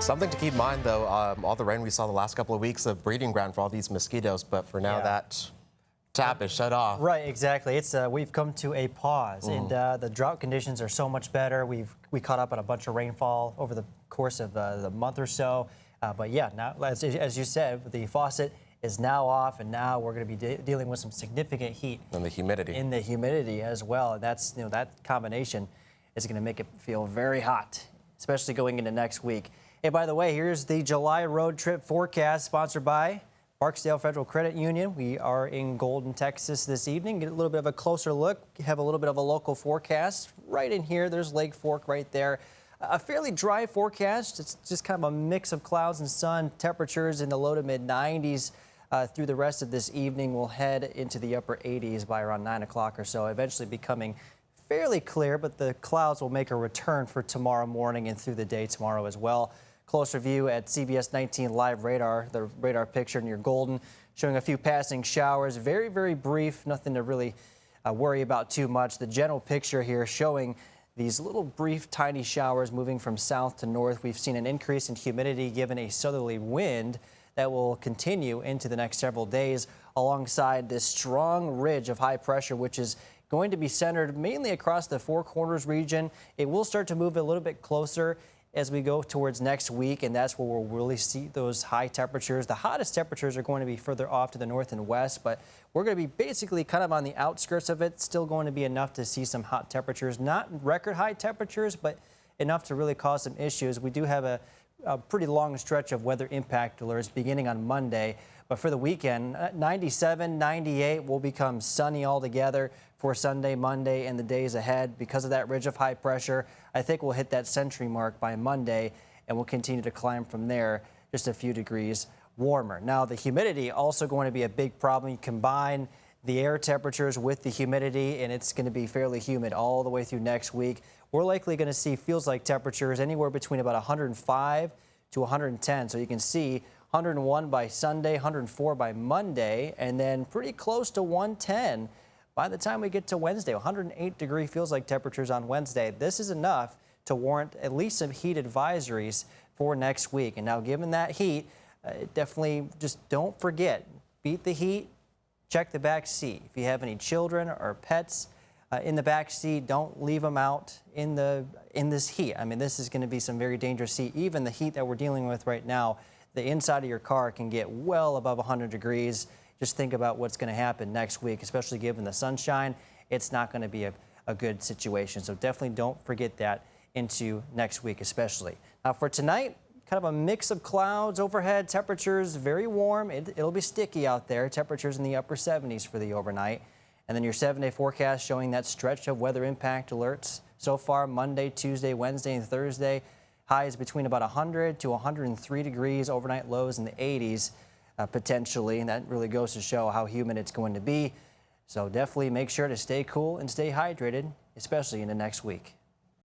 Something to keep in mind, though, all the rain we saw the last couple of weeks, a breeding ground for all these mosquitoes. But for now, that tap is shut off. Right, exactly. It's we've come to a pause, and the drought conditions are so much better. We caught up on a bunch of rainfall over the course of the month or so. But yeah, now as you said, the faucet is now off, and now we're going to be dealing with some significant heat And the humidity. in the humidity as well. And that's that combination is going to make it feel very hot, especially going into next week. Hey, by the way, here's the July road trip forecast sponsored by Barksdale Federal Credit Union. We are in Golden, Texas this evening. Get a little bit of a closer look. Have a little bit of a local forecast right in here. There's Lake Fork right there. A fairly dry forecast. It's just kind of a mix of clouds and sun. Temperatures in the low to mid 90s through the rest of this evening. We'll head into the upper 80s by around 9 o'clock or so, eventually becoming fairly clear, but the clouds will make a return for tomorrow morning and through the day tomorrow as well. Closer view at CBS19 live radar, the radar picture near Golden, showing a few passing showers. Very, very brief, nothing to really worry about too much. The general picture here showing these little brief, tiny showers moving from south to north. We've seen an increase in humidity given a southerly wind that will continue into the next several days alongside this strong ridge of high pressure, which is going to be centered mainly across the Four Corners region. It will start to move a little bit closer as we go towards next week, and that's where we'll really see those high temperatures. The hottest temperatures are going to be further off to the north and west, but we're going to be basically kind of on the outskirts of it. Still going to be enough to see some hot temperatures, not record high temperatures, but enough to really cause some issues. We do have a pretty long stretch of weather impact alerts beginning on Monday, but for the weekend, 97, 98 will become sunny altogether for Sunday, Monday, and the days ahead. Because of that ridge of high pressure, I think we'll hit that century mark by Monday, and we'll continue to climb from there just a few degrees warmer. Now, the humidity also going to be a big problem. You combine the air temperatures with the humidity, and it's going to be fairly humid all the way through next week. We're likely going to see feels like temperatures anywhere between about 105 to 110. So you can see 101 by Sunday, 104 by Monday, and then pretty close to 110 by the time we get to Wednesday. 108 degree feels like temperatures on Wednesday. This is enough to warrant at least some heat advisories for next week. And now, given that heat, definitely just don't forget, beat the heat, check the back seat. If you have any children or pets in the back seat, don't leave them out in this heat. I mean, this is going to be some very dangerous heat. Even the heat that we're dealing with right now, the inside of your car can get well above 100 degrees. Just think about what's going to happen next week, especially given the sunshine. It's not going to be a good situation. So definitely don't forget that into next week especially. Now for tonight, kind of a mix of clouds overhead, temperatures very warm. It'll be sticky out there. Temperatures in the upper 70s for the overnight. And then your 7-day forecast showing that stretch of weather impact alerts so far Monday, Tuesday, Wednesday, and Thursday. Highs between about 100 to 103 degrees, overnight lows in the 80s potentially, and that really goes to show how humid it's going to be. So definitely make sure to stay cool and stay hydrated, especially in the next week.